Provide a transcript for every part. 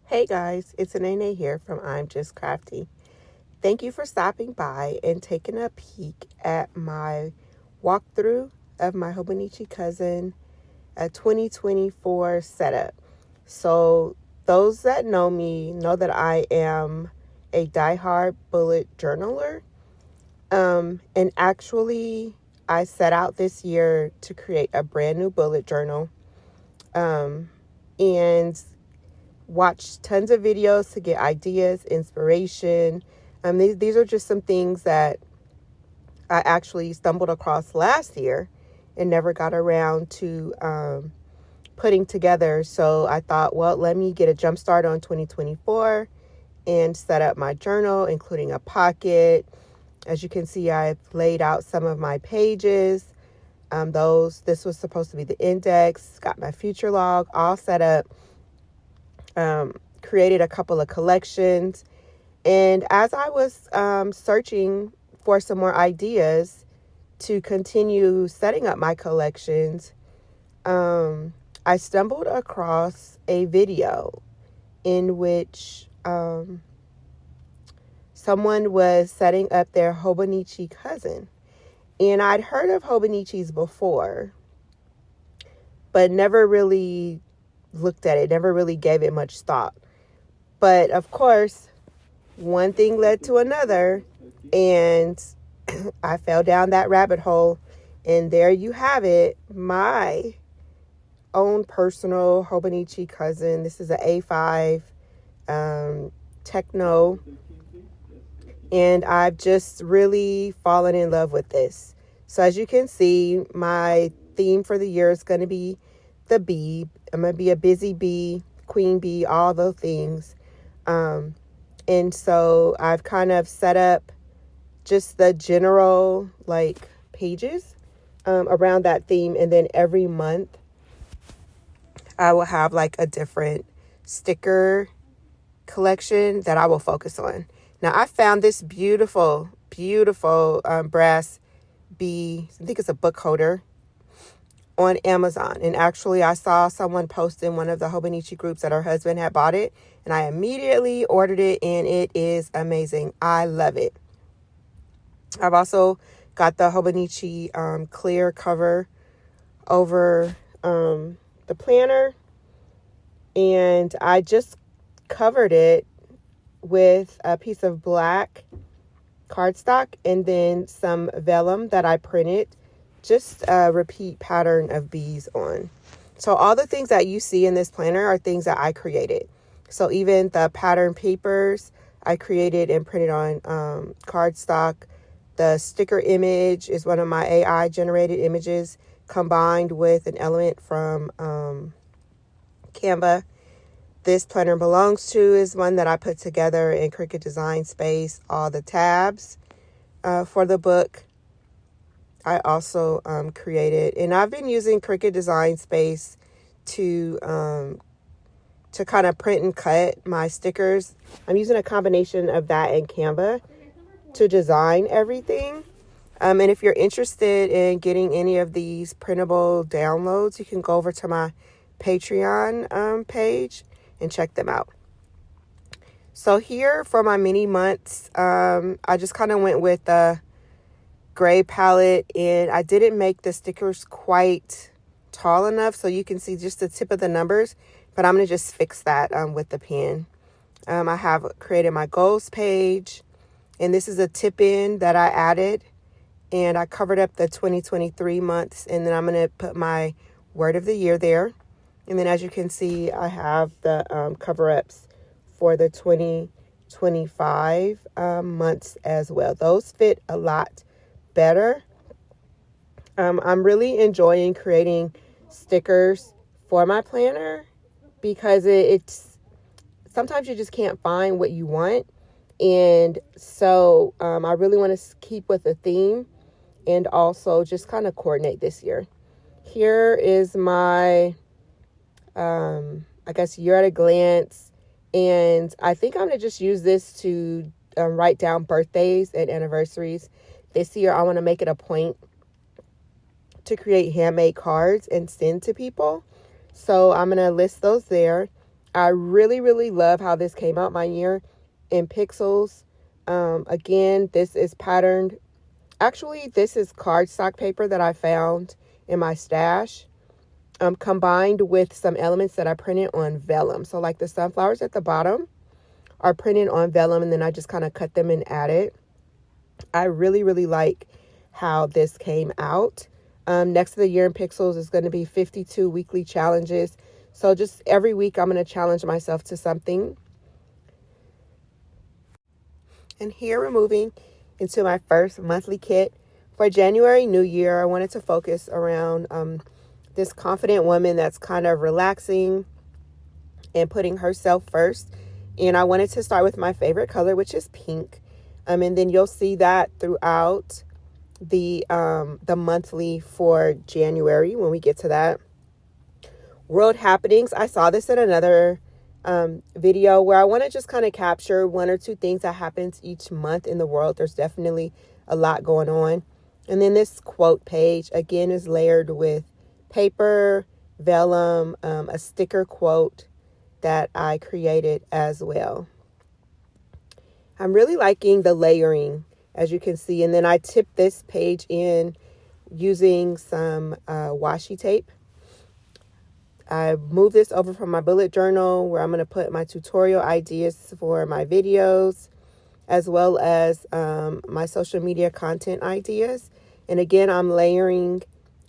Hey guys, it's Nene here from I'm Just Crafty. Thank you for stopping by and taking a peek at my walkthrough of my Hobonichi Cousin 2024 setup. So those that know me know that I am a diehard bullet journaler. And actually I set out this year to create a brand new bullet journal. And watched tons of videos to get ideas, inspiration. These are just some things that I actually stumbled across last year and never got around to putting together. So I thought, well, let me get a jump start on 2024 and set up my journal, including a pocket. As you can see, I've laid out some of my pages. This was supposed to be the index, got my future log all set up. Created a couple of collections. And as I was searching for some more ideas to continue setting up my collections, I stumbled across a video in which someone was setting up their Hobonichi cousin. And I'd heard of Hobonichis before, but never really looked at it, never really gave it much thought. But of course, one thing led to another, and I fell down that rabbit hole, and there you have it, my own personal Hobonichi cousin. This is an A5 Techno, and I've just really fallen in love with this. So as you can see, my theme for the year is going to be the bee. I'm going to be a busy bee, queen bee, all those things. And so I've kind of set up just the general pages around that theme. And then every month I will have a different sticker collection that I will focus on. Now I found this beautiful brass bee. I think it's a book holder on Amazon. And actually I saw someone post in one of the Hobonichi groups that her husband had bought it, and I immediately ordered it, and it is amazing. I love it. I've also got the Hobonichi clear cover over the planner, and I just covered it with a piece of black cardstock and then some vellum that I printed just a repeat pattern of bees on. So all the things that you see in this planner are things that I created. So even the pattern papers I created and printed on cardstock. The sticker image is one of my AI generated images combined with an element from Canva. This planner belongs to is one that I put together in Cricut Design Space. All the tabs for the book I also created, and I've been using Cricut Design Space to kind of print and cut my stickers. I'm using a combination of that and Canva to design everything. And if you're interested in getting any of these printable downloads, you can go over to my Patreon page and check them out. So here for my mini months, I just kind of went with the gray palette, and I didn't make the stickers quite tall enough so you can see just the tip of the numbers, but I'm going to just fix that with the pen. I have created my goals page, and this is a tip in that I added, and I covered up the 2023 months, and then I'm going to put my word of the year there. And then as you can see, I have the cover-ups for the 2025 months as well. Those fit a lot better. I'm really enjoying creating stickers for my planner because it's sometimes you just can't find what you want, and so I really want to keep with the theme and also just kind of coordinate this year. Here is my I guess year at a glance, and I think I'm gonna just use this to write down birthdays and anniversaries. This year, I want to make it a point to create handmade cards and send to people. So I'm going to list those there. I really, really love how this came out my year in pixels. Again, this is patterned. Actually, this is cardstock paper that I found in my stash, combined with some elements that I printed on vellum. So like the sunflowers at the bottom are printed on vellum, and then I just kind of cut them and added. I really, really like how this came out. Next to the year in pixels is going to be 52 weekly challenges. So just every week I'm going to challenge myself to something. And here we're moving into my first monthly kit. For January, New Year, I wanted to focus around this confident woman that's kind of relaxing and putting herself first. And I wanted to start with my favorite color, which is pink. And then you'll see that throughout the monthly for January when we get to that. World happenings. I saw this in another video where I want to just kind of capture one or two things that happens each month in the world. There's definitely a lot going on. And then this quote page, again, is layered with paper, vellum, a sticker quote that I created as well. I'm really liking the layering, as you can see. And then I tipped this page in using some washi tape. I moved this over from my bullet journal where I'm going to put my tutorial ideas for my videos, as well as my social media content ideas. And again, I'm layering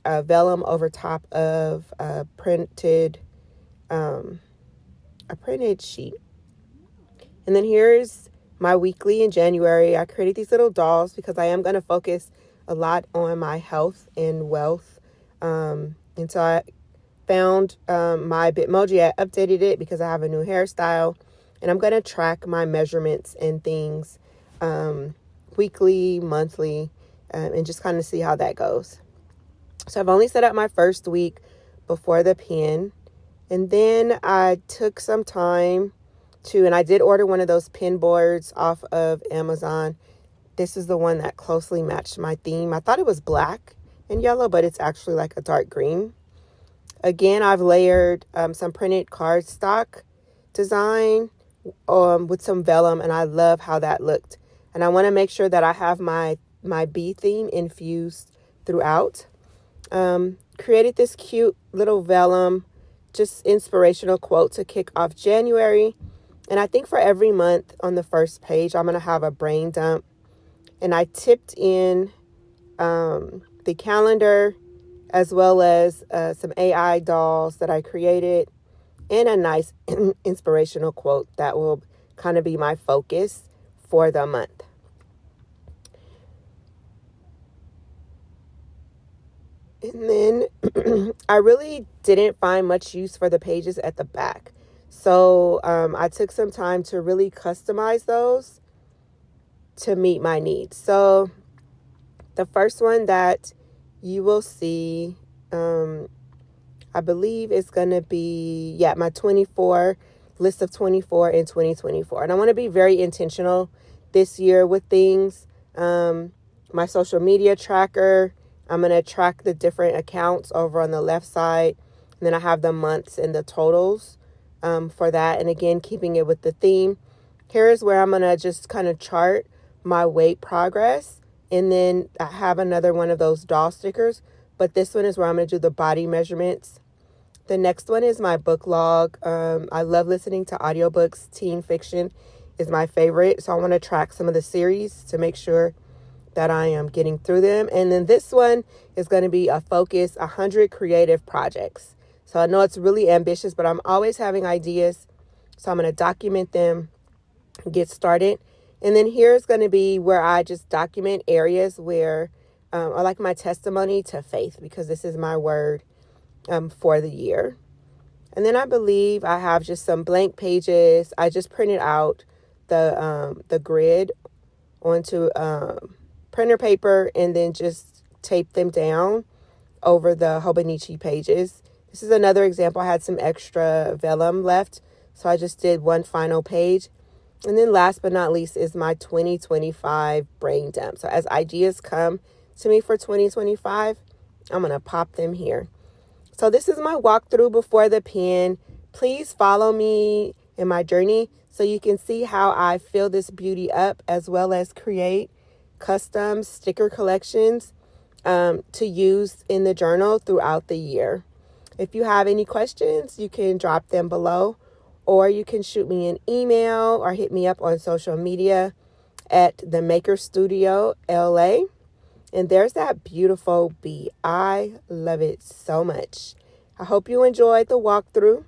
vellum over top of a printed sheet. And then here's my weekly in January. I created these little dolls because I am going to focus a lot on my health and wealth. And so I found my Bitmoji. I updated it because I have a new hairstyle, and I'm going to track my measurements and things weekly, monthly, and just kind of see how that goes. So I've only set up my first week before the pen, and then I took some time and I did order one of those pen boards off of Amazon. This is the one that closely matched my theme. I thought it was black and yellow, but it's actually like a dark green. Again, I've layered some printed cardstock design with some vellum, and I love how that looked. And I want to make sure that I have my bee theme infused throughout. Created this cute little vellum, just inspirational quote to kick off January. And I think for every month on the first page, I'm going to have a brain dump. And I tipped in the calendar, as well as some AI dolls that I created, and a nice inspirational quote that will kind of be my focus for the month. And then I really didn't find much use for the pages at the back. So I took some time to really customize those to meet my needs. So the first one that you will see, I believe it's going to be, my 24 list of 24 in 2024. And I want to be very intentional this year with things. My social media tracker, I'm going to track the different accounts over on the left side. And then I have the months and the totals for that. And again, keeping it with the theme. Here is where I'm going to just kind of chart my weight progress. And then I have another one of those doll stickers. But this one is where I'm going to do the body measurements. The next one is my book log. I love listening to audiobooks. Teen fiction is my favorite. So I want to track some of the series to make sure that I am getting through them. And then this one is going to be a focus, 100 creative projects. So I know it's really ambitious, but I'm always having ideas. So I'm going to document them, get started. And then here's going to be where I just document areas where I like my testimony to faith, because this is my word for the year. And then I believe I have just some blank pages. I just printed out the grid onto printer paper and then just tape them down over the Hobonichi pages. This is another example. I had some extra vellum left, so I just did one final page. And then last but not least is my 2025 brain dump. So as ideas come to me for 2025, I'm going to pop them here. So this is my walkthrough before the pen. Please follow me in my journey so you can see how I fill this beauty up, as well as create custom sticker collections to use in the journal throughout the year. If you have any questions, you can drop them below, or you can shoot me an email or hit me up on social media at the Maker Studio LA. And there's that beautiful bee. I love it so much. I hope you enjoyed the walkthrough.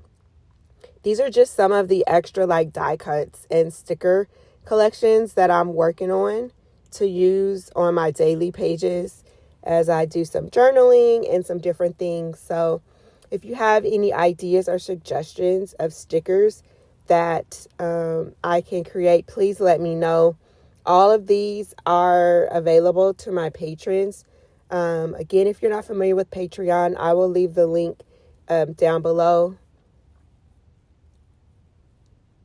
These are just some of the extra die cuts and sticker collections that I'm working on to use on my daily pages as I do some journaling and some different things. So if you have any ideas or suggestions of stickers that I can create, please let me know. All of these are available to my patrons. Again, if you're not familiar with Patreon, I will leave the link down below.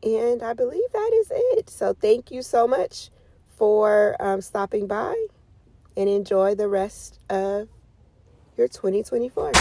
And I believe that is it. So thank you so much for stopping by, and enjoy the rest of your 2024.